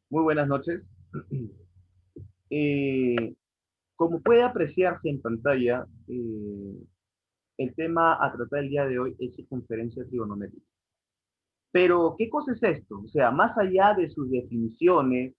Muy buenas noches. Eh, Como puede apreciarse en pantalla, el tema a tratar el día de hoy es circunferencia trigonométrica. Pero, ¿qué cosa es esto? O sea, más allá de sus definiciones,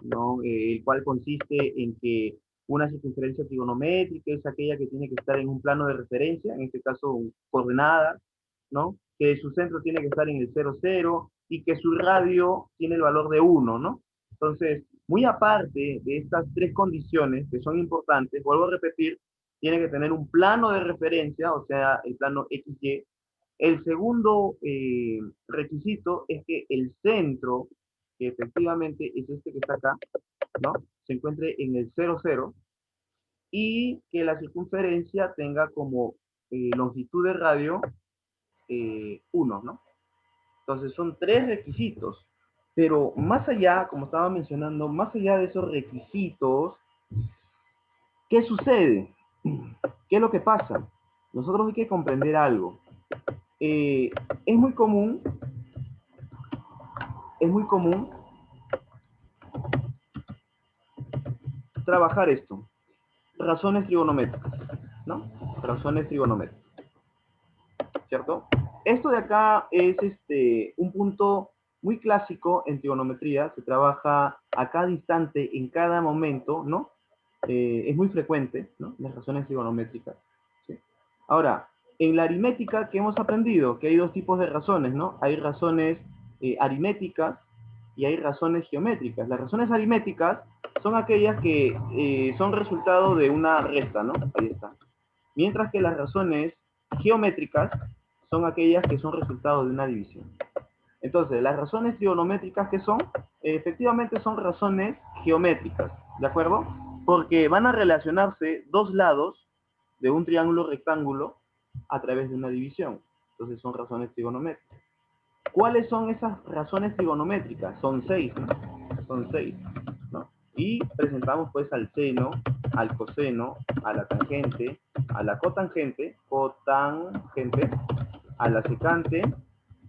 ¿no? El cual consiste en que una circunferencia trigonométrica es aquella que tiene que estar en un plano de referencia, en este caso coordenadas, ¿no? Que su centro tiene que estar en el 0, 0 y que su radio tiene el valor de 1, ¿no? Entonces, muy aparte de estas tres condiciones que son importantes, vuelvo a repetir, tiene que tener un plano de referencia, o sea, el plano XY. El segundo requisito es que el centro, que efectivamente es este que está acá, ¿no? Se encuentre en el 0, 0 y que la circunferencia tenga como longitud de radio 1, ¿no? Entonces son tres requisitos. Pero más allá, como estaba mencionando, más allá de esos requisitos, ¿qué sucede? ¿Qué es lo que pasa? Nosotros hay que comprender algo. Eh, es muy común, es muy común trabajar esto. Razones trigonométricas, ¿no? Razones trigonométricas, ¿cierto? Esto de acá es un punto muy clásico en trigonometría, se trabaja a cada instante, en cada momento, ¿no? Es muy frecuente, ¿no? Las razones trigonométricas, ¿sí? Ahora, en la aritmética, ¿qué hemos aprendido? Que hay dos tipos de razones, ¿no? Hay razones aritméticas y hay razones geométricas. Las razones aritméticas son aquellas que son resultado de una resta, ¿no? Ahí está. Mientras que las razones geométricas son aquellas que son resultado de una división. Entonces, las razones trigonométricas que son, efectivamente son razones geométricas, ¿de acuerdo? Porque van a relacionarse dos lados de un triángulo rectángulo a través de una división. Entonces son razones trigonométricas. ¿Cuáles son esas razones trigonométricas? Son seis, ¿no? Son seis, ¿no? Y presentamos pues al seno, al coseno, a la tangente, a la cotangente, a la secante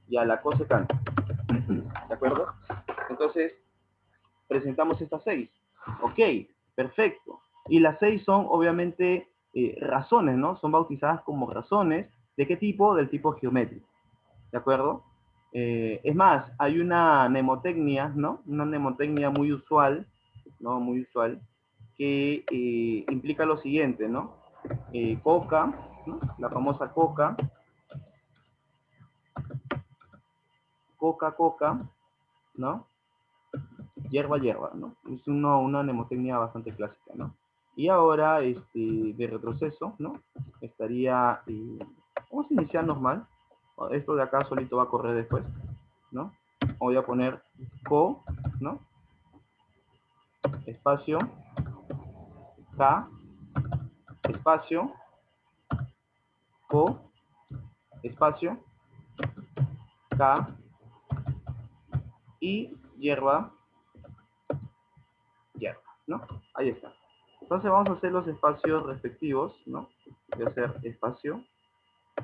y a la cosecante. ¿De acuerdo? Entonces, presentamos estas seis. Ok, perfecto. Y las seis son obviamente razones, ¿no? Son bautizadas como razones. ¿De qué tipo? Del tipo geométrico. ¿De acuerdo? Es más, hay una mnemotecnia, ¿no? Una mnemotecnia muy usual, ¿no? Muy usual, que implica lo siguiente, ¿no? Coca, ¿no? La famosa coca, coca, coca, ¿no? Hierba, hierba, ¿no? Es una mnemotecnia bastante clásica, ¿no? Y ahora, de retroceso, ¿no? Estaría, vamos a iniciarnos mal. Esto de acá solito va a correr después, ¿no? Voy a poner co, ¿no? Espacio, K, espacio, co, espacio, K y hierba, hierba, ¿no? Ahí está. Entonces vamos a hacer los espacios respectivos, ¿no? Voy a hacer espacio,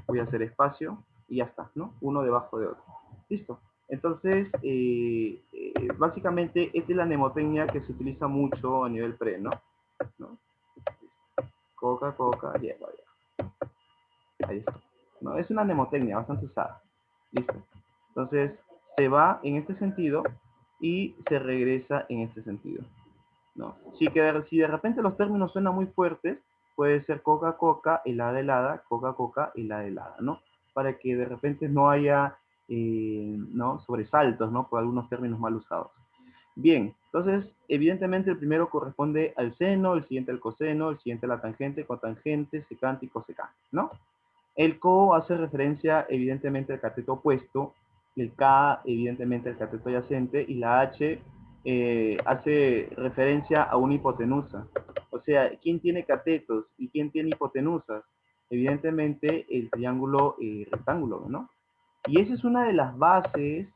voy a hacer espacio y ya está, ¿no? Uno debajo de otro. Listo. Entonces, básicamente, esta es la mnemotecnia que se utiliza mucho a nivel pre, ¿no? ¿No? Coca, coca, hierba, hierba. Ahí está. ¿No? Es una mnemotecnia bastante usada. Listo. Entonces, se va en este sentido y se regresa en este sentido, ¿no? Si de repente los términos suenan muy fuertes, puede ser coca, coca, helada, helada, coca, coca, helada, helada, ¿no? Para que de repente no haya, ¿no? Sobresaltos, ¿no? Por algunos términos mal usados. Bien, entonces, evidentemente el primero corresponde al seno, el siguiente al coseno, el siguiente a la tangente, cotangente, secante y cosecante, ¿no? El co hace referencia evidentemente al cateto opuesto, el k evidentemente al cateto adyacente y la h hace referencia a una hipotenusa. O sea, ¿quién tiene catetos y quién tiene hipotenusas? Evidentemente el triángulo rectángulo, ¿no? Y esa es una de las bases,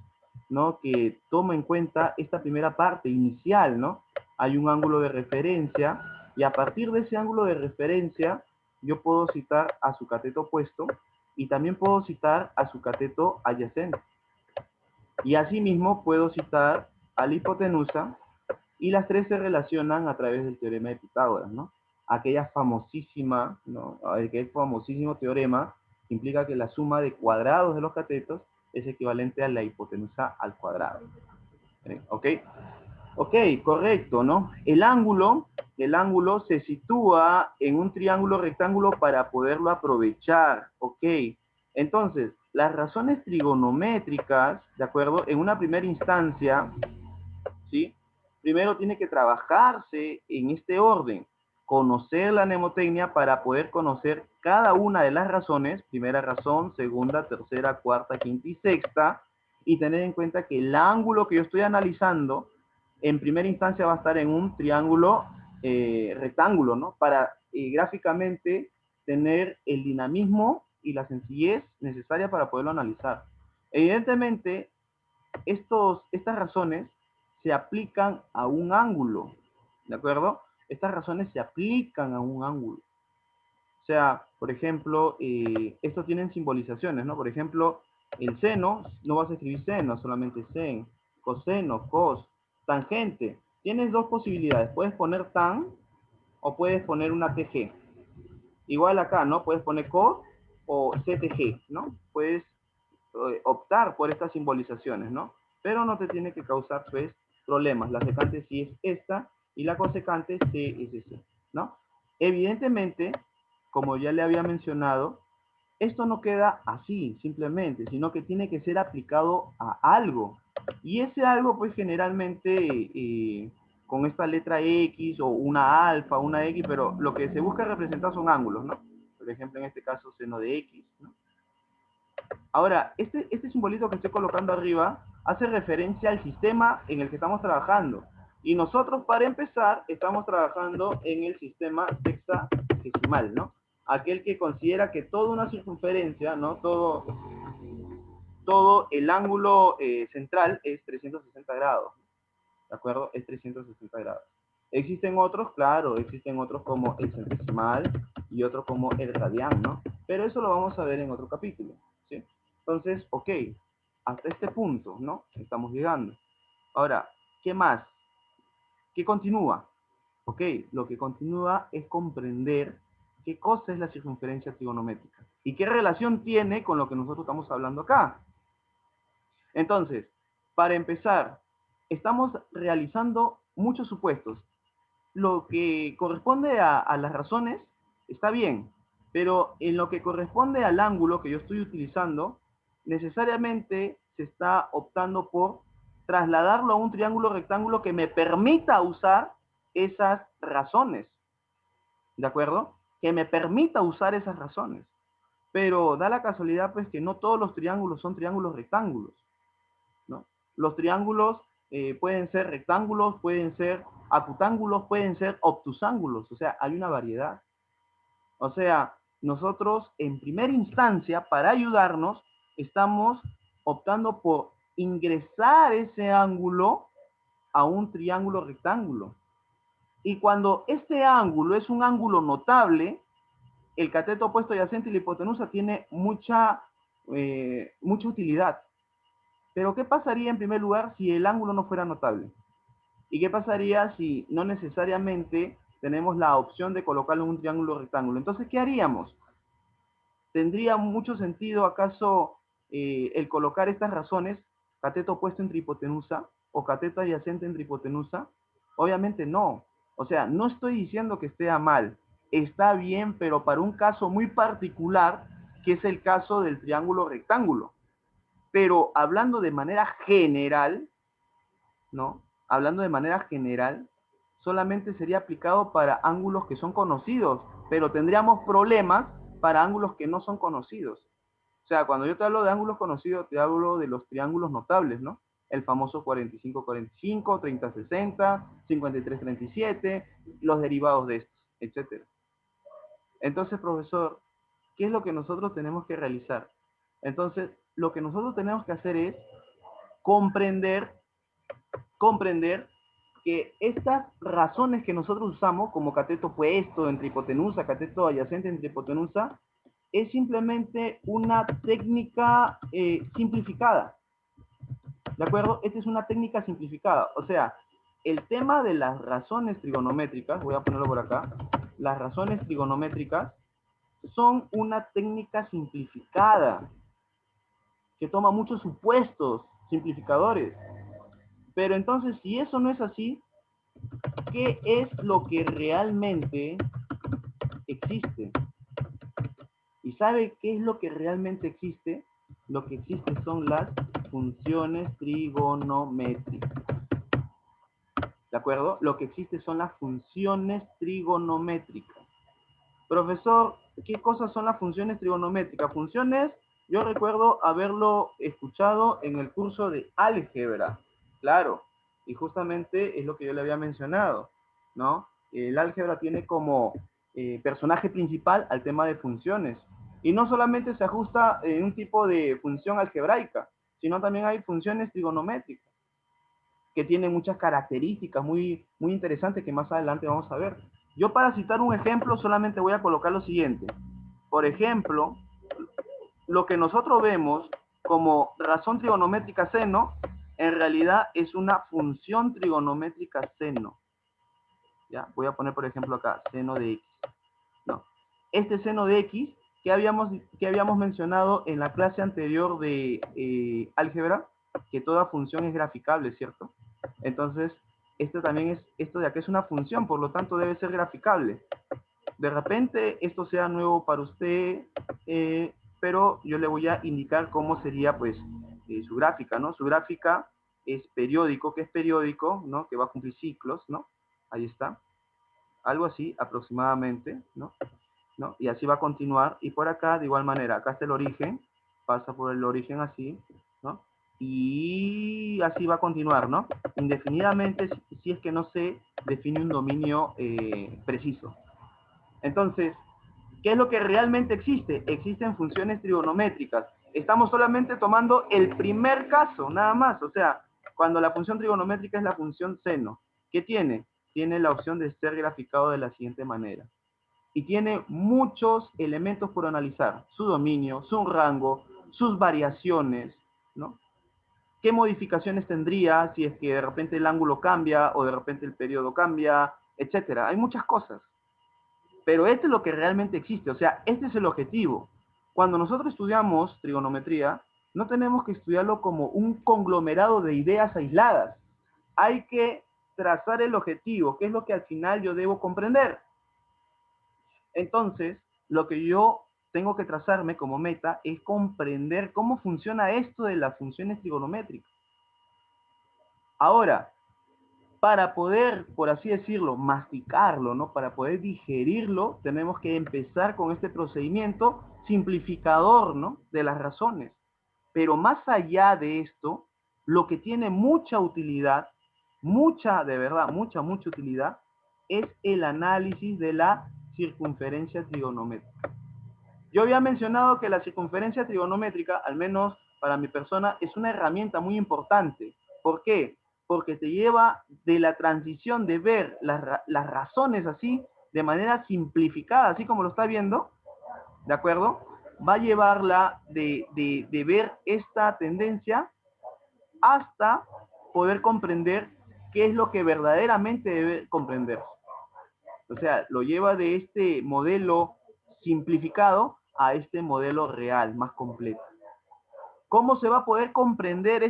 ¿no? Que toma en cuenta esta primera parte inicial, ¿no? Hay un ángulo de referencia y a partir de ese ángulo de referencia yo puedo citar a su cateto opuesto y también puedo citar a su cateto adyacente. Y asimismo puedo citar a la hipotenusa, y las tres se relacionan a través del teorema de Pitágoras, ¿no? Aquella famosísima, ¿no? Aquel famosísimo teorema que implica que la suma de cuadrados de los catetos es equivalente a la hipotenusa al cuadrado. ¿Ok? Ok, correcto, ¿no? El ángulo se sitúa en un triángulo rectángulo para poderlo aprovechar, ¿ok? Entonces, las razones trigonométricas, ¿de acuerdo? En una primera instancia, ¿sí? Primero tiene que trabajarse en este orden, conocer la mnemotecnia para poder conocer cada una de las razones, primera razón, segunda, tercera, cuarta, quinta y sexta, y tener en cuenta que el ángulo que yo estoy analizando, en primera instancia va a estar en un triángulo rectángulo, ¿no? Para gráficamente tener el dinamismo y la sencillez necesaria para poderlo analizar. Evidentemente, estas razones se aplican a un ángulo, ¿de acuerdo? Estas razones se aplican a un ángulo. O sea, por ejemplo, estos tienen simbolizaciones, ¿no? Por ejemplo, el seno, no vas a escribir seno, solamente sen, coseno, cos, tangente. Tienes dos posibilidades, puedes poner tan o puedes poner una TG. Igual acá, ¿no? Puedes poner cos o CTG, ¿no? Puedes optar por estas simbolizaciones, ¿no? Pero no te tiene que causar, pues, problemas. La secante sí es esta y la cosecante sí es ese, ¿no? Evidentemente, como ya le había mencionado, esto no queda así, simplemente, sino que tiene que ser aplicado a algo. Y ese algo, pues, generalmente, con esta letra X o una alfa, una X, pero lo que se busca representar son ángulos, ¿no? Por ejemplo, en este caso, seno de X, ¿no? Ahora, este simbolito que estoy colocando arriba hace referencia al sistema en el que estamos trabajando. Y nosotros, para empezar, estamos trabajando en el sistema sexagesimal, ¿no? Aquel que considera que toda una circunferencia, ¿no? Todo el ángulo central es 360 grados, ¿de acuerdo? Es 360 grados. Existen otros, claro, existen otros como el centesimal y otros como el radián, ¿no? Pero eso lo vamos a ver en otro capítulo, ¿sí? Entonces, ok, hasta este punto, ¿no? Estamos llegando. Ahora, ¿qué más? ¿Qué continúa? Ok, lo que continúa es comprender qué cosa es la circunferencia trigonométrica y qué relación tiene con lo que nosotros estamos hablando acá. Entonces, para empezar, estamos realizando muchos supuestos. Lo que corresponde a las razones está bien, pero en lo que corresponde al ángulo que yo estoy utilizando, necesariamente se está optando por trasladarlo a un triángulo rectángulo que me permita usar esas razones, ¿de acuerdo? Que me permita usar esas razones. Pero da la casualidad, pues, que no todos los triángulos son triángulos rectángulos, ¿no? Los triángulos pueden ser rectángulos, pueden ser acutángulos, pueden ser obtusángulos, o sea, hay una variedad. O sea, nosotros en primera instancia, para ayudarnos, estamos optando por ingresar ese ángulo a un triángulo rectángulo. Y cuando este ángulo es un ángulo notable, el cateto opuesto adyacente y la hipotenusa tiene mucha utilidad. Pero ¿qué pasaría en primer lugar si el ángulo no fuera notable? ¿Y qué pasaría si no necesariamente tenemos la opción de colocarlo en un triángulo rectángulo? Entonces, ¿qué haríamos? ¿Tendría mucho sentido acaso el colocar estas razones, cateto opuesto entre hipotenusa o cateto adyacente entre hipotenusa? Obviamente no. O sea, no estoy diciendo que esté mal. Está bien, pero para un caso muy particular, que es el caso del triángulo rectángulo. Pero hablando de manera general, ¿no? Hablando de manera general, solamente sería aplicado para ángulos que son conocidos, pero tendríamos problemas para ángulos que no son conocidos. O sea, cuando yo te hablo de ángulos conocidos, te hablo de los triángulos notables, ¿no? El famoso 45-45, 30-60, 53-37, los derivados de estos, etc. Entonces, profesor, ¿qué es lo que nosotros tenemos que realizar? Entonces, lo que nosotros tenemos que hacer es comprender que estas razones que nosotros usamos, como cateto opuesto entre hipotenusa, cateto adyacente entre hipotenusa, es simplemente una técnica simplificada. ¿De acuerdo? Esta es una técnica simplificada. O sea, el tema de las razones trigonométricas, voy a ponerlo por acá, las razones trigonométricas son una técnica simplificada que toma muchos supuestos simplificadores. Pero entonces, si eso no es así, ¿qué es lo que realmente existe? ¿Y sabe qué es lo que realmente existe? Lo que existe son las funciones trigonométricas. ¿De acuerdo? Lo que existe son las funciones trigonométricas. Profesor, ¿qué cosas son las funciones trigonométricas? Funciones, yo recuerdo haberlo escuchado en el curso de álgebra. Claro, y justamente es lo que yo le había mencionado, ¿no? El álgebra tiene como personaje principal al tema de funciones. Y no solamente se ajusta en un tipo de función algebraica, sino también hay funciones trigonométricas que tienen muchas características muy interesantes que más adelante vamos a ver. Yo para citar un ejemplo solamente voy a colocar lo siguiente. Por ejemplo, lo que nosotros vemos como razón trigonométrica seno, en realidad es una función trigonométrica seno. ¿Ya? Voy a poner, por ejemplo, acá, seno de x. No. Este seno de x, que habíamos mencionado en la clase anterior de álgebra, que toda función es graficable, ¿cierto? Entonces, esto de acá es una función, por lo tanto debe ser graficable. De repente esto sea nuevo para usted, pero yo le voy a indicar cómo sería pues su gráfica, ¿no? Su gráfica es periódico, ¿qué es periódico? ¿No? Que va a cumplir ciclos, ¿no? Ahí está. Algo así aproximadamente, ¿no? ¿No? Y así va a continuar. Y por acá, de igual manera, acá está el origen, pasa por el origen así, ¿no? Y así va a continuar, ¿no? Indefinidamente, si es que no se define un dominio preciso. Entonces, ¿qué es lo que realmente existe? Existen funciones trigonométricas. Estamos solamente tomando el primer caso, nada más. O sea, cuando la función trigonométrica es la función seno. ¿Qué tiene? Tiene la opción de ser graficado de la siguiente manera. Y tiene muchos elementos por analizar. Su dominio, su rango, sus variaciones, ¿no? ¿Qué modificaciones tendría si es que de repente el ángulo cambia o de repente el periodo cambia, etcétera? Hay muchas cosas. Pero este es lo que realmente existe, o sea, este es el objetivo. Cuando nosotros estudiamos trigonometría, no tenemos que estudiarlo como un conglomerado de ideas aisladas. Hay que trazar el objetivo, que es lo que al final yo debo comprender. Entonces, lo que yo tengo que trazarme como meta es comprender cómo funciona esto de las funciones trigonométricas. Ahora, para poder, por así decirlo, masticarlo, ¿no? Para poder digerirlo, tenemos que empezar con este procedimiento simplificador, ¿no? De las razones. Pero más allá de esto, lo que tiene mucha utilidad, de verdad, mucha utilidad, es el análisis de la circunferencia trigonométrica. Yo había mencionado que la circunferencia trigonométrica, al menos para mi persona, es una herramienta muy importante. ¿Por qué? Porque te lleva de la transición de ver las razones así, de manera simplificada, así como lo está viendo, ¿de acuerdo? Va a llevarla de ver esta tendencia hasta poder comprender qué es lo que verdaderamente debe comprender. O sea, lo lleva de este modelo simplificado a este modelo real, más completo. ¿Cómo se va a poder comprender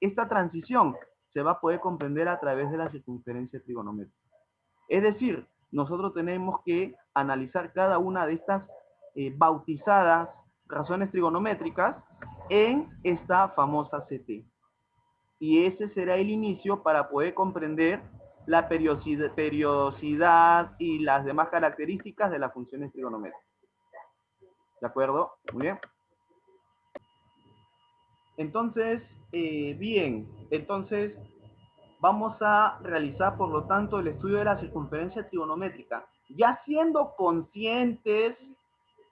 esta transición? Se va a poder comprender a través de la circunferencia trigonométrica. Es decir, nosotros tenemos que analizar cada una de estas bautizadas razones trigonométricas en esta famosa CT. Y ese será el inicio para poder comprender la periodicidad y las demás características de las funciones trigonométricas. ¿De acuerdo? Muy bien. Entonces, entonces vamos a realizar, por lo tanto, el estudio de la circunferencia trigonométrica, ya siendo conscientes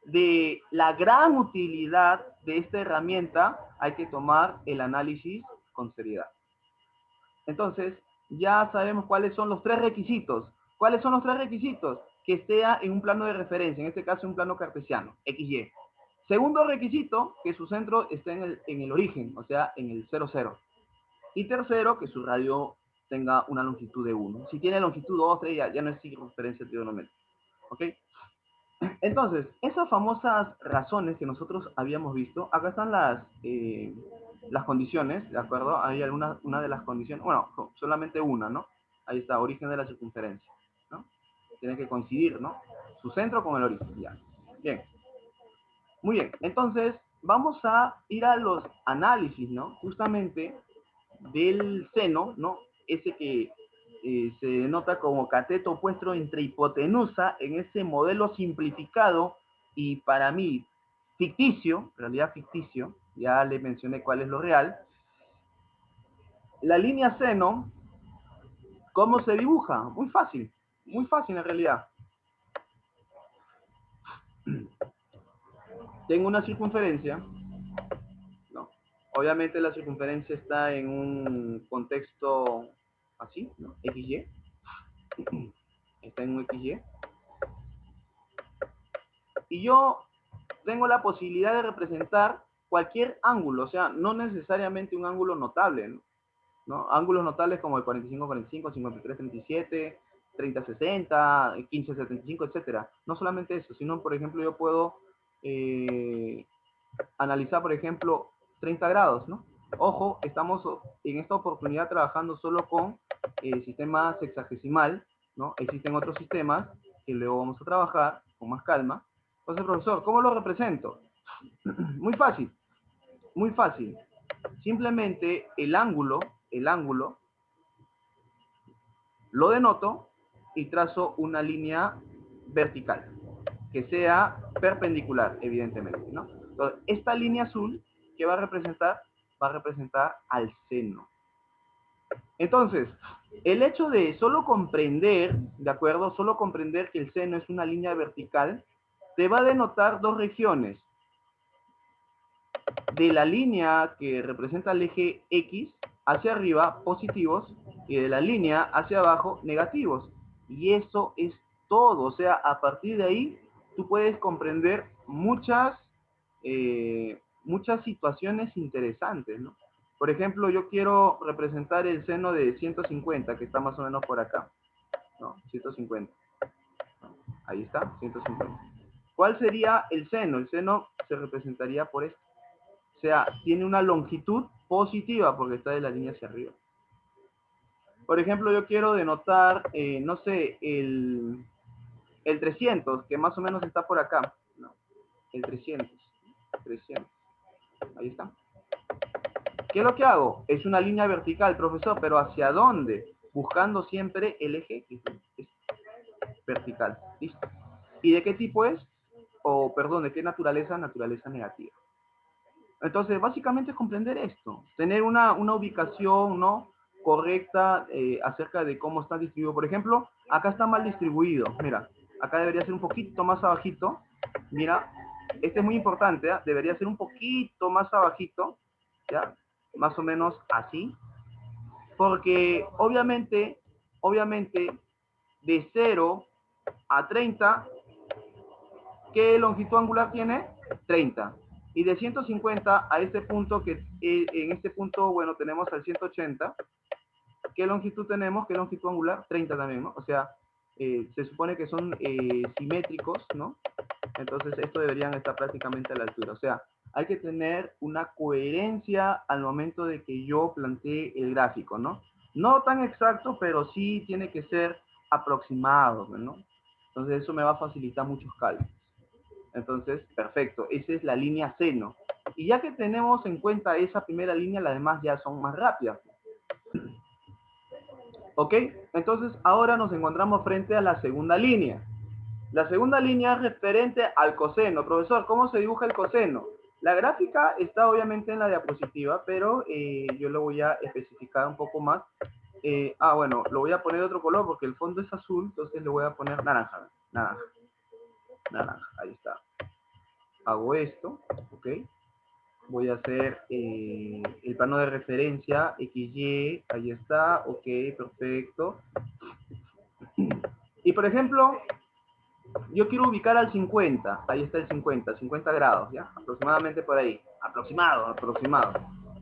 de la gran utilidad de esta herramienta, hay que tomar el análisis con seriedad. Entonces, ya sabemos cuáles son los tres requisitos. ¿Cuáles son los tres requisitos? Que esté en un plano de referencia, en este caso un plano cartesiano, XY. Segundo requisito, que su centro esté en el origen, o sea, en el 0, 0. Y tercero, que su radio tenga una longitud de 1. Si tiene longitud 2, 3, ya no es circunferencia trigonométrica. ¿Ok? Entonces, esas famosas razones que nosotros habíamos visto, acá están las condiciones, ¿de acuerdo? Hay una de las condiciones, bueno, solamente una, ¿no? Ahí está, origen de la circunferencia, ¿no? Tiene que coincidir, ¿no? Su centro con el origen, ya. Bien. Muy bien, entonces vamos a ir a los análisis, ¿no? Justamente del seno, ¿no? Ese que se denota como cateto opuesto entre hipotenusa en ese modelo simplificado y para mí ficticio, en realidad ficticio, ya le mencioné cuál es lo real. La línea seno, ¿cómo se dibuja? Muy fácil en realidad. Tengo una circunferencia, ¿no? Obviamente la circunferencia está en un contexto así, ¿no? XY. Está en un XY. Y yo tengo la posibilidad de representar cualquier ángulo, o sea, no necesariamente un ángulo notable, ¿no? Ángulos notables como el 45-45, 53-37, 30-60, 15-75, etcétera. No solamente eso, sino, por ejemplo, yo puedo analizar, por ejemplo, 30 grados, ¿no? Ojo, estamos en esta oportunidad trabajando solo con el sistema sexagesimal, ¿no? Existen otros sistemas que luego vamos a trabajar con más calma. Entonces, profesor, ¿cómo lo represento? Muy fácil, muy fácil. Simplemente el ángulo, lo denoto y trazo una línea vertical, que sea perpendicular, evidentemente, ¿no? Entonces, esta línea azul, ¿qué va a representar? Va a representar al seno. Entonces, el hecho de solo comprender, ¿de acuerdo? Solo comprender que el seno es una línea vertical, te va a denotar dos regiones. De la línea que representa el eje X hacia arriba, positivos, y de la línea hacia abajo, negativos. Y eso es todo. O sea, a partir de ahí, tú puedes comprender muchas situaciones interesantes, ¿no? Por ejemplo, yo quiero representar el seno de 150, que está más o menos por acá. ¿No? 150. Ahí está, 150. ¿Cuál sería el seno? El seno se representaría por esto. O sea, tiene una longitud positiva porque está de la línea hacia arriba. Por ejemplo, yo quiero denotar, no sé, el 300, que más o menos está por acá. No, el 300. Ahí está. ¿Qué es lo que hago? Es una línea vertical, profesor, pero ¿hacia dónde? Buscando siempre el eje X. Es vertical. ¿Listo? ¿Y de qué tipo es? O, perdón, ¿de qué naturaleza? Naturaleza negativa. Entonces, básicamente es comprender esto. Tener una ubicación, ¿no?, correcta acerca de cómo está distribuido. Por ejemplo, acá está mal distribuido. Mira, acá debería ser un poquito más abajito. Mira, este es muy importante, ¿eh? Debería ser un poquito más abajito, ¿ya? Más o menos así. Porque, obviamente, de 0 a 30, ¿qué longitud angular tiene? 30. Y de 150 a este punto, que en este punto, bueno, tenemos al 180. ¿Qué longitud tenemos? ¿Qué longitud angular? 30 también, ¿no? O sea, se supone que son simétricos, ¿no? Entonces, esto deberían estar prácticamente a la altura. O sea, hay que tener una coherencia al momento de que yo plantee el gráfico, ¿no? No tan exacto, pero sí tiene que ser aproximado, ¿no? Entonces, eso me va a facilitar muchos cálculos. Entonces, perfecto, esa es la línea seno. Y ya que tenemos en cuenta esa primera línea, las demás ya son más rápidas. ¿Ok? Entonces, ahora nos encontramos frente a la segunda línea. La segunda línea es referente al coseno. Profesor, ¿cómo se dibuja el coseno? La gráfica está obviamente en la diapositiva, pero yo lo voy a especificar un poco más. Bueno, lo voy a poner de otro color porque el fondo es azul, entonces le voy a poner naranja, ahí está. Hago esto, ¿ok? Voy a hacer el plano de referencia, XY, ahí está, ok, perfecto. Y por ejemplo, yo quiero ubicar al 50, ahí está el 50 grados, ¿ya? Aproximadamente por ahí, aproximado.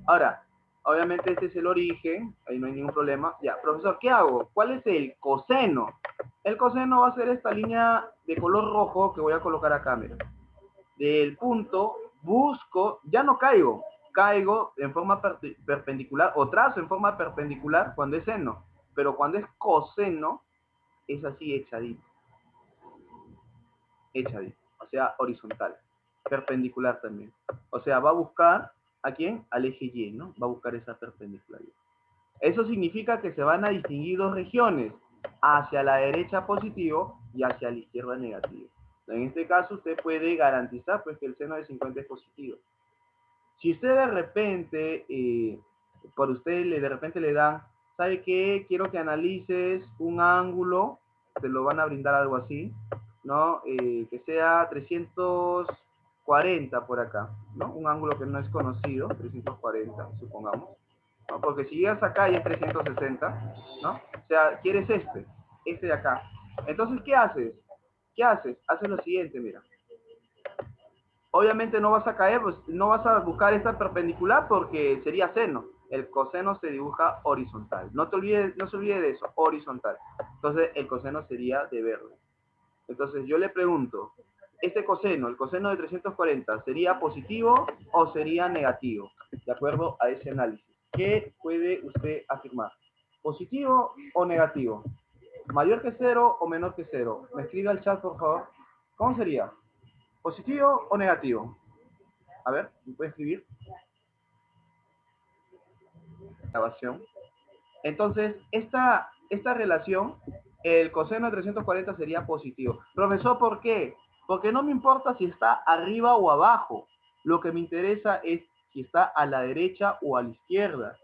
Ahora, Obviamente este es el origen, ahí no hay ningún problema. Ya, profesor, ¿qué hago? ¿Cuál es el coseno? El coseno va a ser esta línea de color rojo que voy a colocar acá, mira. Del punto, busco, ya no caigo, caigo en forma perpendicular o trazo en forma perpendicular cuando es seno, pero cuando es coseno es así echadito, o sea, horizontal, perpendicular también. O sea, va a buscar a quién, al eje Y, ¿no? Va a buscar esa perpendicularidad. Eso significa que se van a distinguir dos regiones, hacia la derecha positivo y hacia la izquierda negativo. En este caso usted puede garantizar pues que el seno de 50 es positivo. Si usted de repente, por usted de repente le dan, ¿sabe qué? Quiero que analices un ángulo, te lo van a brindar algo así, ¿no? Que sea 340 por acá, ¿no? Un ángulo que no es conocido, 340, supongamos. ¿No? Porque si llegas acá y es 360, ¿no? O sea, quieres este de acá. Entonces, ¿qué haces? ¿Qué haces? Haces lo siguiente, mira. Obviamente no vas a caer, pues no vas a buscar esta perpendicular porque sería seno. El coseno se dibuja horizontal. No te olvides, no se olvide de eso, horizontal. Entonces el coseno sería de verde. Entonces yo le pregunto, este coseno, el coseno de 340, ¿sería positivo o sería negativo? De acuerdo a ese análisis. ¿Qué puede usted afirmar? ¿Positivo o negativo? ¿Mayor que cero o menor que cero? Me escribe al chat, por favor. ¿Cómo sería? ¿Positivo o negativo? A ver, ¿me puede escribir? Grabación. Entonces, esta relación, el coseno de 340 sería positivo. Profesor, ¿por qué? Porque no me importa si está arriba o abajo. Lo que me interesa es si está a la derecha o a la izquierda.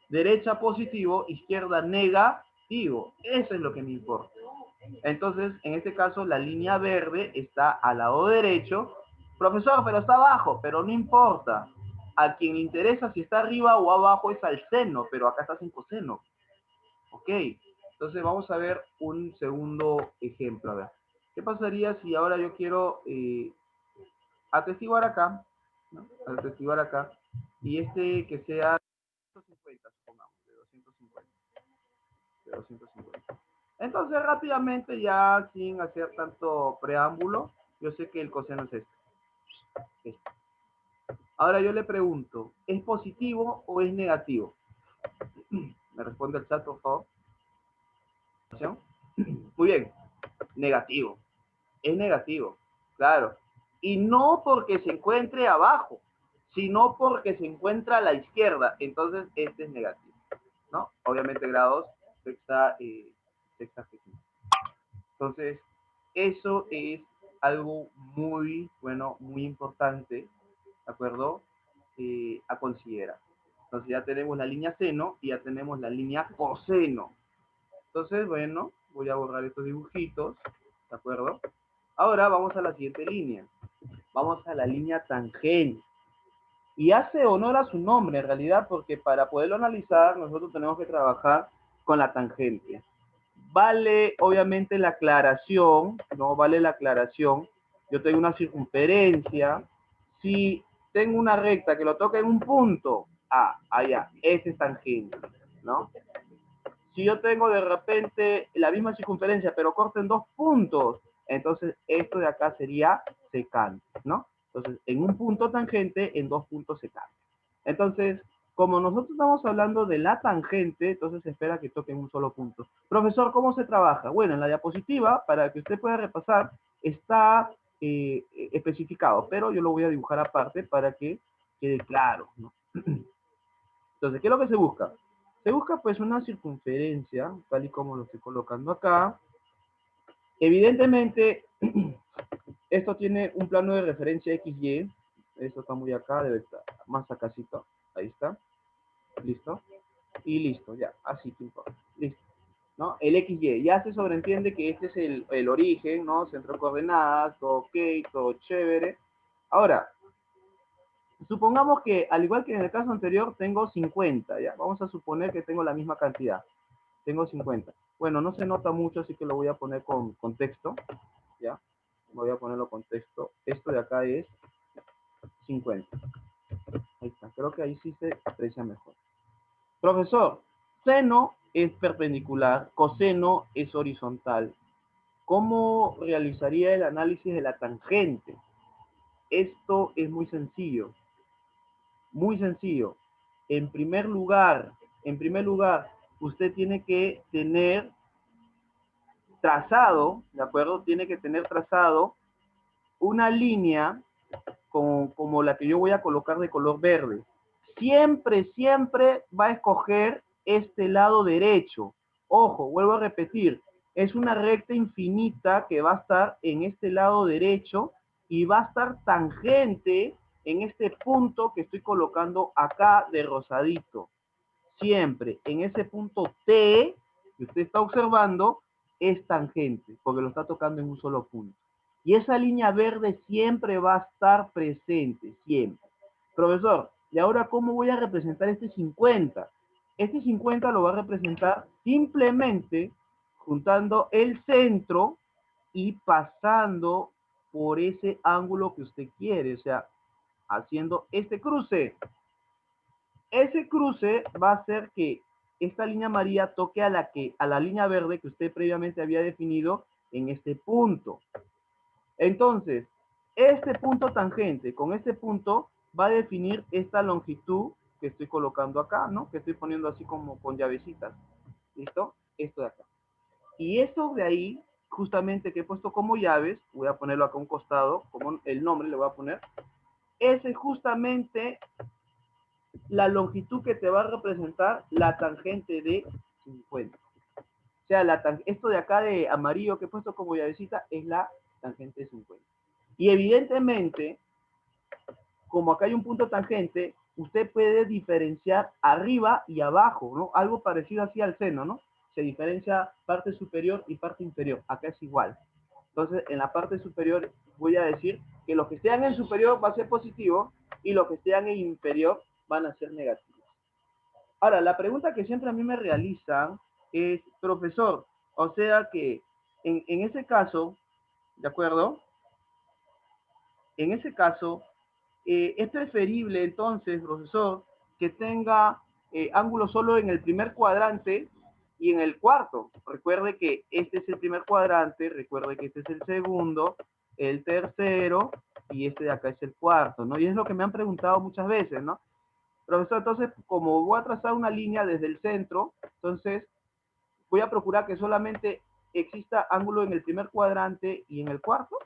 Derecha positivo, izquierda negativo. Eso es lo que me importa. Entonces, en este caso, la línea verde está al lado derecho. Profesor, pero está abajo, pero no importa. A quien le interesa si está arriba o abajo es al seno, pero acá está sin coseno. Ok, entonces vamos a ver un segundo ejemplo. A ver, ¿qué pasaría si ahora yo quiero atestiguar acá, ¿no? Atestiguar acá, y este que sea 250, supongamos, de 250. De 250. Entonces, rápidamente, ya sin hacer tanto preámbulo, yo sé que el coseno es este. Ahora yo le pregunto, ¿es positivo o es negativo? Me responde el chat, por favor. Muy bien, negativo. Es negativo, claro. Y no porque se encuentre abajo, sino porque se encuentra a la izquierda. Entonces, este es negativo, ¿no? Obviamente grados sexta, sexagésima. Entonces, eso es algo muy, bueno, muy importante, ¿de acuerdo? A considerar. Entonces ya tenemos la línea seno y ya tenemos la línea coseno. Entonces, bueno, voy a borrar estos dibujitos, ¿de acuerdo? Ahora vamos a la siguiente línea. Vamos a la línea tangente. Y hace honor a su nombre, en realidad, porque para poderlo analizar, nosotros tenemos que trabajar con la tangente. Vale, obviamente, la aclaración, ¿no? Vale la aclaración. Yo tengo una circunferencia. Si tengo una recta que lo toca en un punto, allá, ese es tangente, ¿no? Si yo tengo de repente la misma circunferencia, pero corto en dos puntos, entonces esto de acá sería secante, ¿no? Entonces, en un punto tangente, en dos puntos secante. Entonces, como nosotros estamos hablando de la tangente, entonces se espera que toque en un solo punto. Profesor, ¿cómo se trabaja? Bueno, en la diapositiva, para que usted pueda repasar, está especificado, pero yo lo voy a dibujar aparte para que quede claro, ¿no? Entonces, ¿qué es lo que se busca? Se busca pues una circunferencia, tal y como lo estoy colocando acá. Evidentemente, esto tiene un plano de referencia XY. Esto está muy acá, debe estar más acácito. Ahí está. Listo. Y listo, ya. Así que importa. Listo. ¿No? El XY. Ya se sobreentiende que este es el origen, ¿no? Centro de coordenadas, todo ok, todo chévere. Ahora, supongamos que, al igual que en el caso anterior, tengo 50, ¿ya? Vamos a suponer que tengo la misma cantidad. Tengo 50. Bueno, no se nota mucho, así que lo voy a poner con texto, ¿ya? Voy a ponerlo con texto. Esto de acá es 50. Ahí está. Creo que ahí sí se aprecia mejor. Profesor, seno es perpendicular, coseno es horizontal. ¿Cómo realizaría el análisis de la tangente? Esto es muy sencillo, muy sencillo. En primer lugar, usted tiene que tener trazado, ¿de acuerdo? Tiene que tener trazado una línea como la que yo voy a colocar de color verde. Siempre, siempre va a escoger este lado derecho. Ojo, vuelvo a repetir, es una recta infinita que va a estar en este lado derecho y va a estar tangente en este punto que estoy colocando acá de rosadito. Siempre en ese punto T que usted está observando es tangente, porque lo está tocando en un solo punto. Y esa línea verde siempre va a estar presente, siempre. Profesor, ¿y ahora cómo voy a representar este 50? Este 50 lo va a representar simplemente juntando el centro y pasando por ese ángulo que usted quiere, o sea, haciendo este cruce. Ese cruce va a hacer que esta línea amarilla toque a la línea verde que usted previamente había definido en este punto. Entonces, este punto tangente con este punto va a definir esta longitud que estoy colocando acá, ¿no? Que estoy poniendo así como con llavecitas. ¿Listo? Esto de acá. Y eso de ahí, justamente que he puesto como llaves, voy a ponerlo acá a un costado, como el nombre le voy a poner, ese justamente la longitud que te va a representar la tangente de 50. O sea, esto de acá de amarillo que he puesto como llavecita es la tangente de 50. Y evidentemente, como acá hay un punto tangente, usted puede diferenciar arriba y abajo, ¿no? Algo parecido así al seno, ¿no? Se diferencia parte superior y parte inferior. Acá es igual. Entonces, en la parte superior voy a decir que los que estén en superior va a ser positivo y los que estén en inferior van a ser negativos. Ahora, la pregunta que siempre a mí me realizan es, profesor, o sea que en ese caso, ¿de acuerdo? En ese caso, es preferible entonces, profesor, que tenga ángulo solo en el primer cuadrante y en el cuarto. Recuerde que este es el primer cuadrante, recuerde que este es el segundo, el tercero y este de acá es el cuarto, ¿no? Y es lo que me han preguntado muchas veces, ¿no? Profesor, entonces, como voy a trazar una línea desde el centro, entonces voy a procurar que solamente exista ángulo en el primer cuadrante y en el cuarto,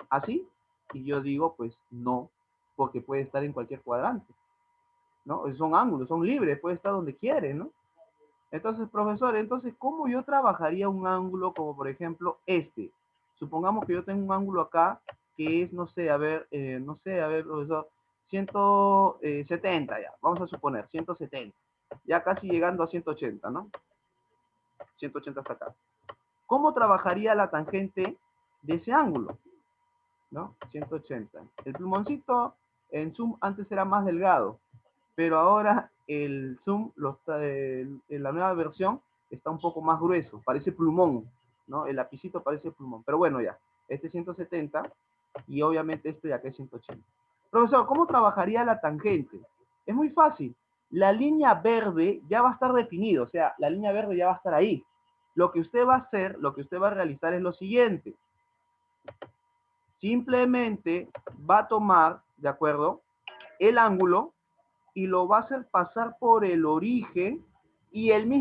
así. Y yo digo, pues no, porque puede estar en cualquier cuadrante, ¿no? Son ángulos, son libres, puede estar donde quiere, ¿no? Entonces, profesor, entonces, ¿cómo yo trabajaría un ángulo como, por ejemplo, este? Supongamos que yo tengo un ángulo acá que es, no sé, a ver, profesor, 170 ya, vamos a suponer, 170, ya casi llegando a 180, ¿no? 180 hasta acá. ¿Cómo trabajaría la tangente de ese ángulo? ¿No? 180. El plumoncito en zoom antes era más delgado, pero ahora el zoom, en la nueva versión, está un poco más grueso, parece plumón, ¿no? El lapicito parece plumón, pero bueno, ya, este es 170 y obviamente este de acá es 180. Profesor, ¿cómo trabajaría la tangente? Es muy fácil. La línea verde ya va a estar definido, o sea, la línea verde ya va a estar ahí. Lo que usted va a hacer, lo que usted va a realizar es lo siguiente. Simplemente va a tomar, ¿de acuerdo?, el ángulo y lo va a hacer pasar por el origen y al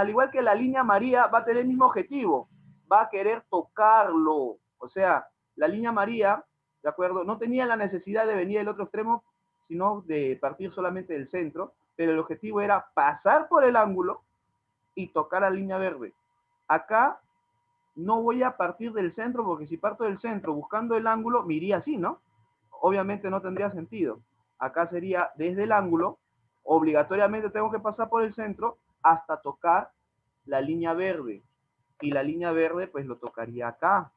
igual que la línea amarilla, va a tener el mismo objetivo, va a querer tocarlo. O sea, la línea amarilla, ¿de acuerdo?, no tenía la necesidad de venir del otro extremo, sino de partir solamente del centro, pero el objetivo era pasar por el ángulo y tocar la línea verde. Acá no voy a partir del centro, porque si parto del centro buscando el ángulo, me iría así, ¿no? Obviamente no tendría sentido. Acá sería desde el ángulo, obligatoriamente tengo que pasar por el centro hasta tocar la línea verde. Y la línea verde, pues lo tocaría acá.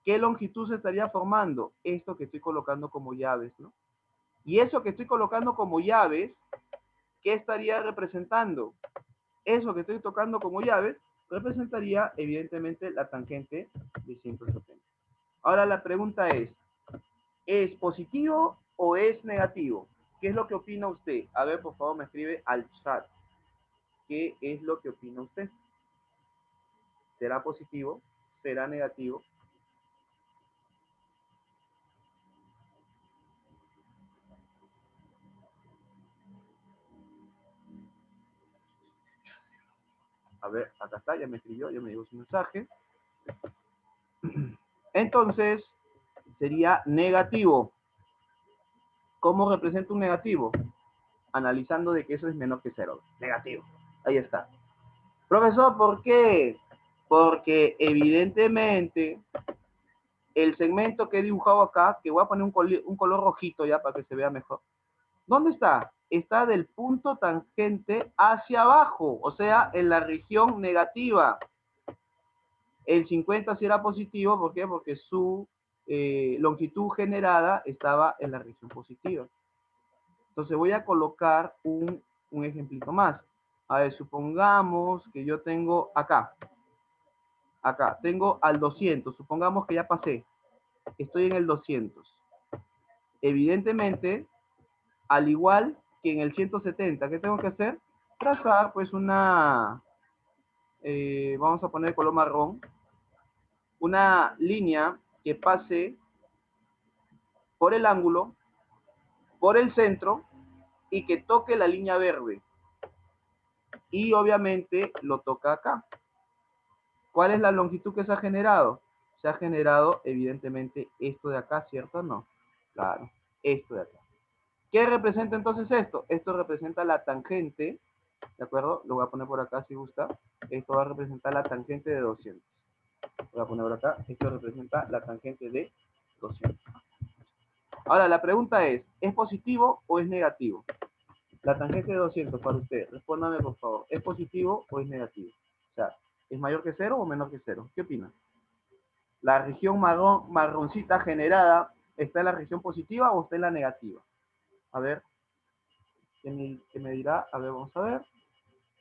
¿Qué longitud se estaría formando? Esto que estoy colocando como llaves, ¿no? Y eso que estoy colocando como llaves, ¿qué estaría representando? Eso que estoy tocando como llaves representaría evidentemente la tangente de 170. Ahora la pregunta ¿es positivo o es negativo? ¿Qué es lo que opina usted? A ver, por favor, me escribe al chat. ¿Qué es lo que opina usted? ¿Será positivo? ¿Será negativo? A ver, acá está, ya me escribió, ya me dio su mensaje. Entonces, sería negativo. ¿Cómo representa un negativo? Analizando de que eso es menor que cero. Negativo. Ahí está. Profesor, ¿por qué? Porque evidentemente el segmento que he dibujado acá, que voy a poner un color rojito ya para que se vea mejor. ¿Dónde está? Está del punto tangente hacia abajo, o sea, en la región negativa. El 50 sí era positivo, ¿por qué? Porque su longitud generada estaba en la región positiva. Entonces voy a colocar un ejemplito más. A ver, supongamos que yo tengo acá, tengo al 200, supongamos que ya pasé, estoy en el 200. Evidentemente, al igual que en el 170, ¿qué tengo que hacer? Trazar pues vamos a poner color marrón, una línea que pase por el ángulo, por el centro y que toque la línea verde. Y obviamente lo toca acá. ¿Cuál es la longitud que se ha generado? Se ha generado evidentemente esto de acá, ¿cierto o no? Claro, esto de acá. ¿Qué representa entonces esto? Esto representa la tangente, ¿de acuerdo? Lo voy a poner por acá si gusta. Esto va a representar la tangente de 200. Voy a poner por acá. Esto representa la tangente de 200. Ahora, la pregunta ¿es positivo o es negativo? La tangente de 200 para usted. Respóndame, por favor. ¿Es positivo o es negativo? O sea, ¿es mayor que cero o menor que cero? ¿Qué opina? La región marroncita generada, ¿está en la región positiva o está en la negativa? A ver, ¿qué me dirá? A ver, vamos a ver.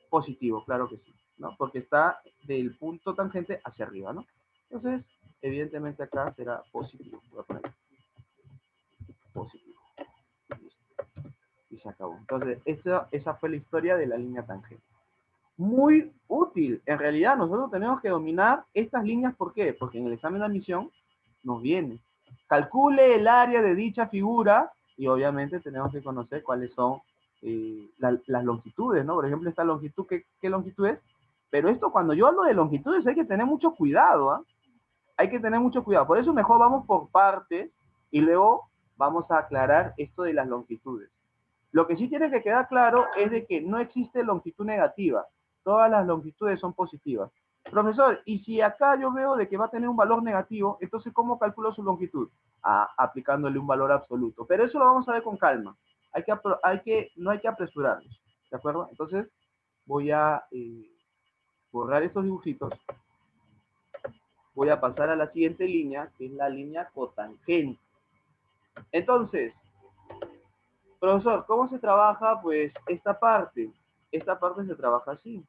Positivo, claro que sí, ¿no? Porque está del punto tangente hacia arriba, ¿no? Entonces, evidentemente acá será positivo. Voy a poner positivo. Y se acabó. Entonces, esa fue la historia de la línea tangente. Muy útil. En realidad, nosotros tenemos que dominar estas líneas. ¿Por qué? Porque en el examen de admisión nos viene. Calcule el área de dicha figura y obviamente tenemos que conocer cuáles son las longitudes, ¿no? Por ejemplo, esta longitud, ¿qué longitud es? Pero esto, cuando yo hablo de longitudes, hay que tener mucho cuidado, ¿eh? Hay que tener mucho cuidado. Por eso mejor vamos por partes y luego vamos a aclarar esto de las longitudes. Lo que sí tiene que quedar claro es de que no existe longitud negativa. Todas las longitudes son positivas. Profesor, y si acá yo veo de que va a tener un valor negativo, entonces ¿cómo calculo su longitud? Aplicándole un valor absoluto. Pero eso lo vamos a ver con calma. No hay que apresurarnos. ¿De acuerdo? Entonces voy a borrar estos dibujitos. Voy a pasar a la siguiente línea, que es la línea cotangente. Entonces, profesor, ¿cómo se trabaja? Pues esta parte se trabaja así.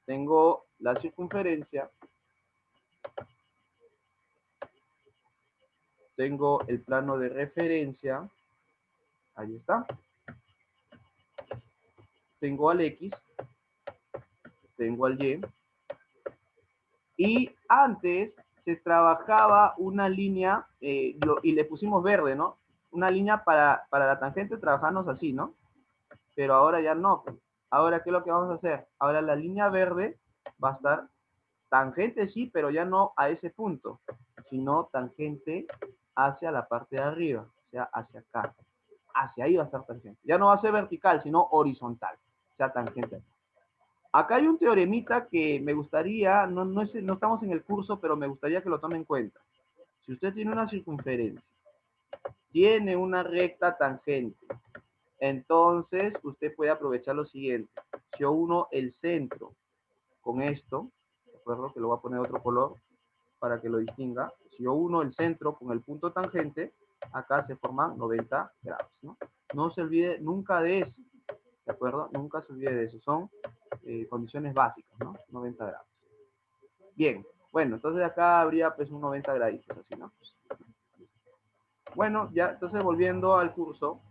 Tengo la circunferencia, tengo el plano de referencia, ahí está. Tengo al X, tengo al Y. Y antes se trabajaba una línea, y le pusimos verde, ¿no? Una línea para la tangente trabajamos así, ¿no? Pero ahora ya no. Ahora, ¿qué es lo que vamos a hacer? Ahora la línea verde va a estar tangente, sí, pero ya no a ese punto, sino tangente hacia la parte de arriba, o sea, hacia acá. Hacia ahí va a estar tangente. Ya no va a ser vertical, sino horizontal, o sea, tangente. Acá hay un teoremita que me gustaría, no estamos en el curso, pero me gustaría que lo tome en cuenta. Si usted tiene una circunferencia, tiene una recta tangente, entonces usted puede aprovechar lo siguiente. Si yo uno el centro con esto, ¿de acuerdo? Que lo voy a poner otro color para que lo distinga. Si yo uno el centro con el punto tangente, acá se forman 90 grados, ¿no? No se olvide nunca de eso, ¿de acuerdo? Nunca se olvide de eso. Son condiciones básicas, ¿no? 90 grados. Bien, bueno, entonces acá habría pues un 90 graditos, así, ¿no? Bueno, ya, entonces volviendo al curso,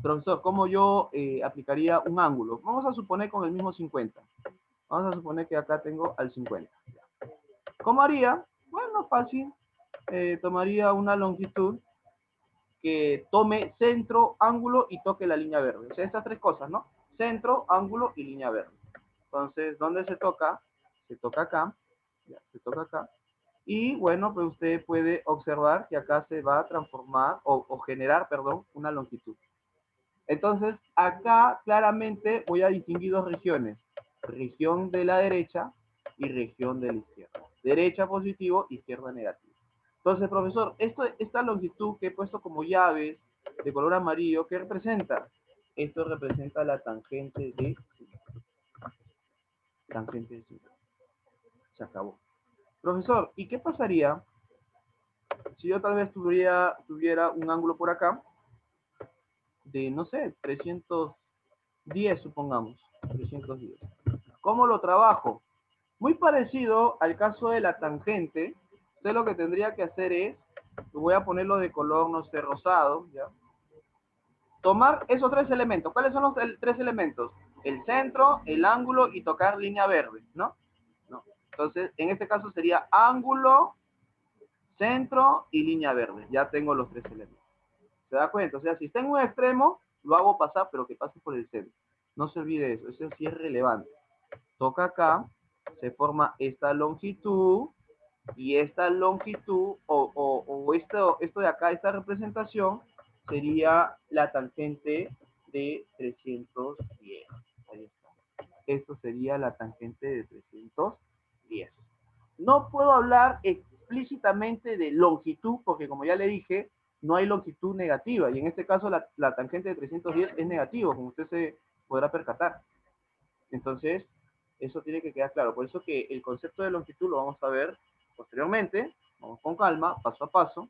Profesor, ¿cómo yo aplicaría un ángulo? Vamos a suponer con el mismo 50. Vamos a suponer que acá tengo al 50. ¿Cómo haría? Bueno, fácil. Tomaría una longitud que tome centro, ángulo y toque la línea verde. O sea, estas tres cosas, ¿no? Centro, ángulo y línea verde. Entonces, ¿dónde se toca? Se toca acá. Ya, se toca acá. Y bueno, pues usted puede observar que acá se va a transformar o generar, perdón, una longitud. Entonces, acá claramente voy a distinguir dos regiones. Región de la derecha y región de la izquierda. Derecha positivo, izquierda negativo. Entonces, profesor, esta longitud que he puesto como llaves de color amarillo, ¿qué representa? Esto representa la tangente de 5. Tangente de 5. Se acabó. Profesor, ¿y qué pasaría si yo tal vez tuviera un ángulo por acá de, no sé, 310, supongamos? 310. ¿Cómo lo trabajo? Muy parecido al caso de la tangente. Usted lo que tendría que hacer es, voy a ponerlo de color, no sé, rosado, ¿ya? Tomar esos tres elementos. ¿Cuáles son los tres elementos? El centro, el ángulo y tocar línea verde, ¿no? ¿No? Entonces, en este caso sería ángulo, centro y línea verde. Ya tengo los tres elementos. ¿Se da cuenta? O sea, si está en un extremo, lo hago pasar, pero que pase por el centro. No se olvide eso sí es relevante. Toca acá, se forma esta longitud, y esta longitud, o esto de acá, esta representación, sería la tangente de 310. Ahí está. Esto sería la tangente de 310. No puedo hablar explícitamente de longitud, porque como ya le dije, no hay longitud negativa, y en este caso la tangente de 310 es negativo, como usted se podrá percatar. Entonces, eso tiene que quedar claro. Por eso que el concepto de longitud lo vamos a ver posteriormente, vamos con calma, paso a paso.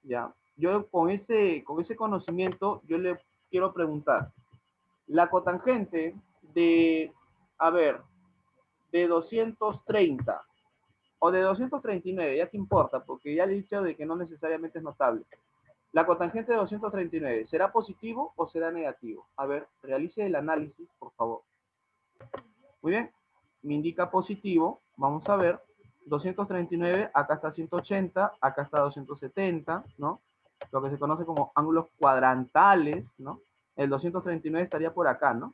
Ya. Yo con ese conocimiento, yo le quiero preguntar, la cotangente de, a ver, de 230 o de 239, ya te importa, porque ya le he dicho de que no necesariamente es notable. La cotangente de 239, ¿será positivo o será negativo? A ver, realice el análisis, por favor. Muy bien, me indica positivo, vamos a ver, 239, acá está 180, acá está 270, ¿no? Lo que se conoce como ángulos cuadrantales, ¿no? El 239 estaría por acá, ¿no?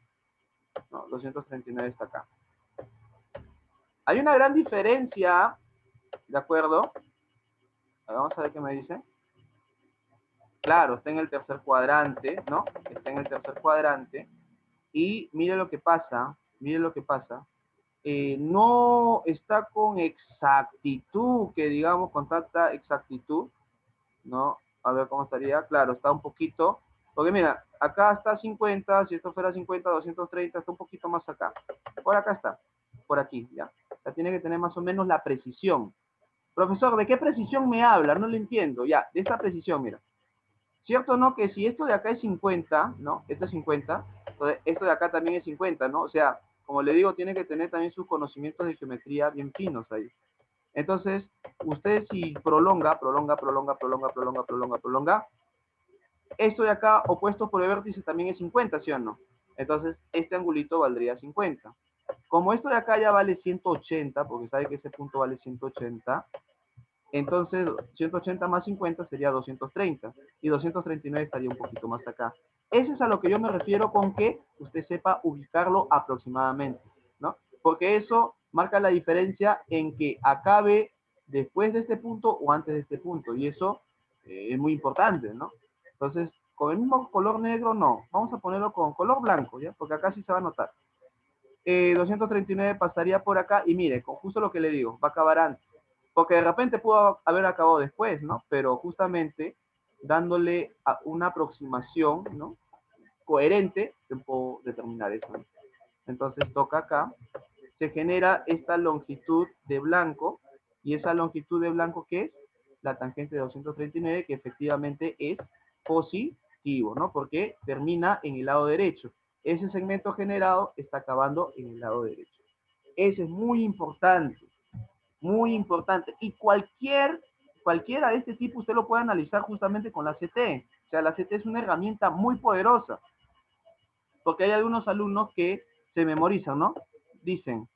No, 239 está acá. Hay una gran diferencia, ¿de acuerdo? Vamos a ver qué me dice. Claro, está en el tercer cuadrante, ¿no? Está en el tercer cuadrante. Y mire lo que pasa, no está con exactitud, que digamos con tanta exactitud, ¿no? A ver cómo estaría, claro, está un poquito, porque mira, acá está 50, si esto fuera 50, 230, está un poquito más acá. Por acá está, por aquí, ¿ya? O sea, tiene que tener más o menos la precisión. Profesor, ¿de qué precisión me habla? No lo entiendo, ya, de esta precisión, mira. ¿Cierto o no que si esto de acá es 50, ¿no? Esto es 50, entonces esto de acá también es 50, ¿no? O sea, como le digo, tiene que tener también sus conocimientos de geometría bien finos ahí. Entonces, usted si prolonga, esto de acá opuesto por el vértice también es 50, ¿sí o no? Entonces, este angulito valdría 50. Como esto de acá ya vale 180, porque sabe que ese punto vale 180, entonces 180 más 50 sería 230 y 239 estaría un poquito más acá. Eso es a lo que yo me refiero con que usted sepa ubicarlo aproximadamente, ¿no? Porque eso marca la diferencia en que acabe después de este punto o antes de este punto, y eso es muy importante, ¿no? Entonces, con el mismo color negro no, vamos a ponerlo con color blanco, ¿ya? Porque acá sí se va a notar. 239 pasaría por acá y mire, con justo lo que le digo, va a acabar antes. Porque de repente pudo haber acabado después, ¿no? Pero justamente dándole una aproximación, ¿no? Coherente, se puedo determinar eso, ¿no? Entonces toca acá, se genera esta longitud de blanco, y esa longitud de blanco, ¿qué es? La tangente de 239, que efectivamente es positivo, ¿no? Porque termina en el lado derecho. Ese segmento generado está acabando en el lado derecho. Eso es muy importante, muy importante. Y cualquiera de este tipo usted lo puede analizar justamente con la CT. sea, la CT es una herramienta muy poderosa, porque hay algunos alumnos que se memorizan, ¿no? Dicen,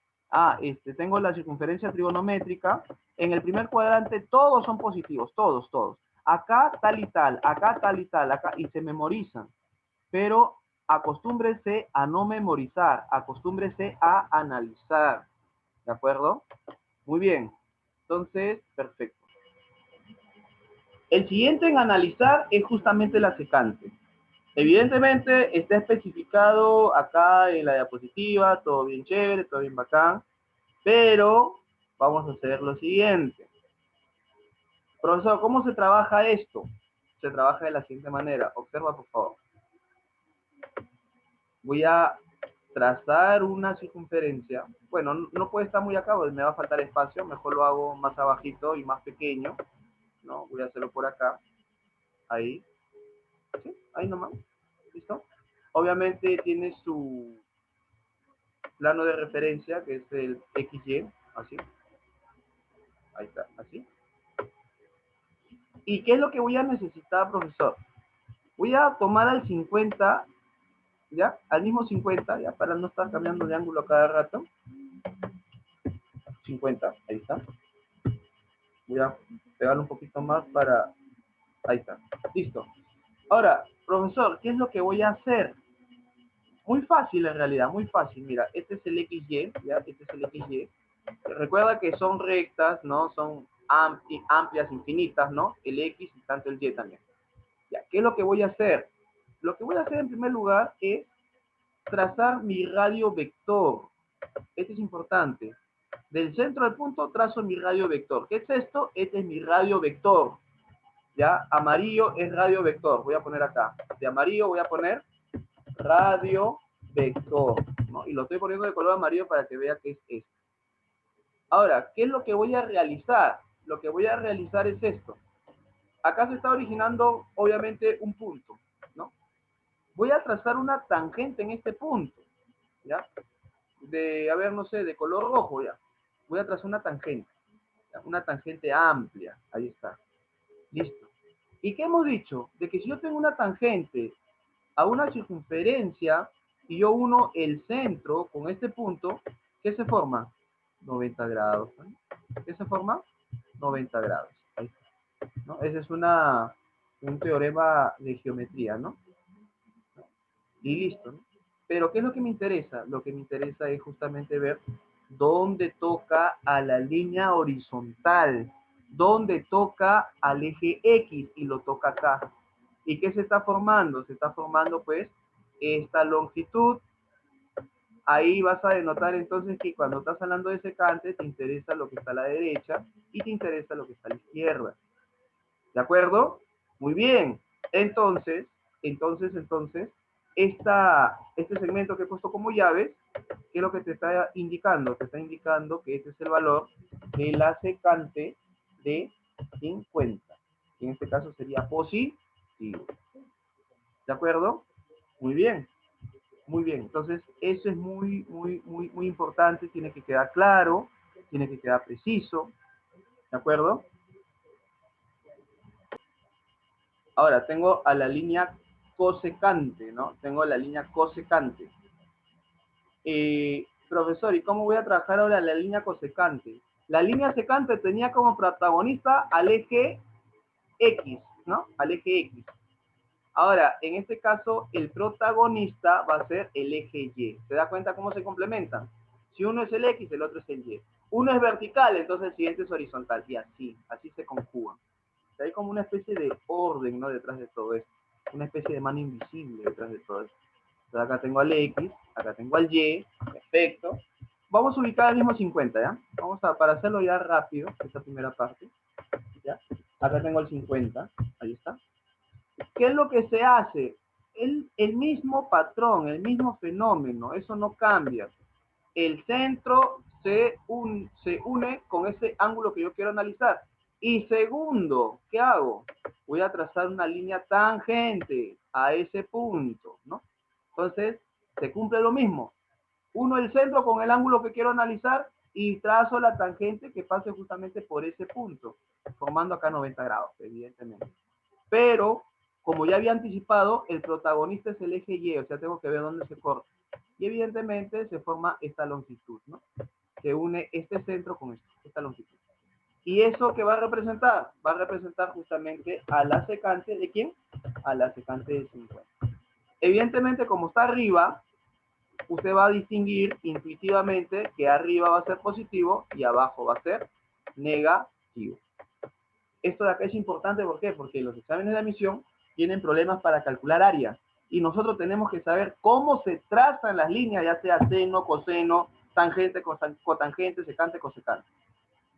tengo la circunferencia trigonométrica, en el primer cuadrante todos son positivos, todos, todos. Acá tal y tal, acá tal y tal, acá, y se memorizan. Pero acostúmbrese a no memorizar, acostúmbrese a analizar, ¿de acuerdo? Muy bien, entonces, perfecto. El siguiente en analizar es justamente la secante. Evidentemente está especificado acá en la diapositiva, todo bien chévere, todo bien bacán, pero vamos a hacer lo siguiente. Profesor, ¿cómo se trabaja esto? Se trabaja de la siguiente manera. Observa, por favor. Voy a trazar una circunferencia. Bueno, no puede estar muy acá, porque me va a faltar espacio. Mejor lo hago más abajito y más pequeño, ¿no? Voy a hacerlo por acá. Ahí. ¿Sí? Ahí nomás. ¿Listo? Obviamente tiene su plano de referencia, que es el XY, así. Ahí está, así. ¿Y qué es lo que voy a necesitar, profesor? Voy a tomar al 50, ¿ya? Al mismo 50, ¿ya? Para no estar cambiando de ángulo cada rato. 50, ahí está. Voy a pegar un poquito más para... Ahí está, listo. Ahora, profesor, ¿qué es lo que voy a hacer? Muy fácil en realidad, muy fácil. Mira, este es el XY, ¿ya? Este es el XY. Recuerda que son rectas, ¿no? Son amplias, infinitas, ¿no? El X y tanto el Y también. Ya, ¿qué es lo que voy a hacer? Lo que voy a hacer en primer lugar es trazar mi radio vector. Esto es importante. Del centro al punto trazo mi radio vector. ¿Qué es esto? Este es mi radio vector. ¿Ya? Amarillo es radio vector. Voy a poner acá. De amarillo voy a poner radio vector, ¿no? Y lo estoy poniendo de color amarillo para que vea que es esto. Ahora, ¿qué es lo que voy a realizar? Lo que voy a realizar es esto. Acá se está originando, obviamente, un punto, ¿no? Voy a trazar una tangente en este punto, ¿ya? A ver, no sé, de color rojo, ya. Voy a trazar una tangente, ¿ya? Una tangente amplia, ahí está. Listo. ¿Y qué hemos dicho? De que si yo tengo una tangente a una circunferencia y yo uno el centro con este punto, ¿qué se forma? 90 grados. ¿No? ¿Qué se forma? 90 grados. Ahí está, ¿no? Ese es un teorema de geometría, ¿no? Y listo, ¿no? Pero ¿qué es lo que me interesa? Lo que me interesa es justamente ver dónde toca a la línea horizontal, dónde toca al eje X y lo toca acá. ¿Y qué se está formando? Se está formando pues esta longitud. Ahí vas a denotar entonces que cuando estás hablando de secante te interesa lo que está a la derecha y te interesa lo que está a la izquierda. ¿De acuerdo? Muy bien. Entonces, este segmento que he puesto como llaves, ¿qué es lo que te está indicando? Te está indicando que este es el valor de la secante de 50. En este caso sería positivo. ¿De acuerdo? Muy bien. Muy bien. Entonces, eso es muy, muy, muy, muy importante. Tiene que quedar claro, tiene que quedar preciso. ¿De acuerdo? Ahora, tengo a la línea cosecante, ¿no? Tengo la línea cosecante. Profesor, ¿y cómo voy a trabajar ahora la línea cosecante? La línea secante tenía como protagonista al eje X, ¿no? Al eje X. Ahora, en este caso, el protagonista va a ser el eje Y. ¿Se da cuenta cómo se complementan? Si uno es el X, el otro es el Y. Uno es vertical, entonces el siguiente es horizontal. Y así se conjugan. O sea, hay como una especie de orden, ¿no? Detrás de todo esto. Una especie de mano invisible detrás de todo esto. Entonces acá tengo al X, acá tengo al Y, perfecto. Vamos a ubicar el mismo 50, ¿ya? Para hacerlo ya rápido, esta primera parte, ¿ya? Acá tengo el 50, ahí está. ¿Qué es lo que se hace? El mismo patrón, el mismo fenómeno, eso no cambia. El centro se une con ese ángulo que yo quiero analizar. Y segundo, ¿qué hago? Voy a trazar una línea tangente a ese punto, ¿no? Entonces, se cumple lo mismo. Uno el centro con el ángulo que quiero analizar y trazo la tangente que pase justamente por ese punto, formando acá 90 grados, evidentemente. Pero como ya había anticipado, el protagonista es el eje Y, o sea, tengo que ver dónde se corta. Y evidentemente se forma esta longitud, ¿no? Que une este centro con esta longitud. ¿Y eso qué va a representar? Va a representar justamente a la secante ¿de quién? A la secante de 50. Evidentemente, como está arriba, usted va a distinguir intuitivamente que arriba va a ser positivo y abajo va a ser negativo. Esto de acá es importante, ¿por qué? Porque los exámenes de admisión tienen problemas para calcular áreas y nosotros tenemos que saber cómo se trazan las líneas, ya sea seno, coseno, tangente, cotangente, secante, cosecante.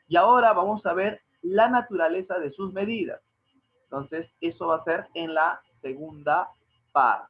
Y ahora vamos a ver la naturaleza de sus medidas. Entonces, eso va a ser en la segunda parte.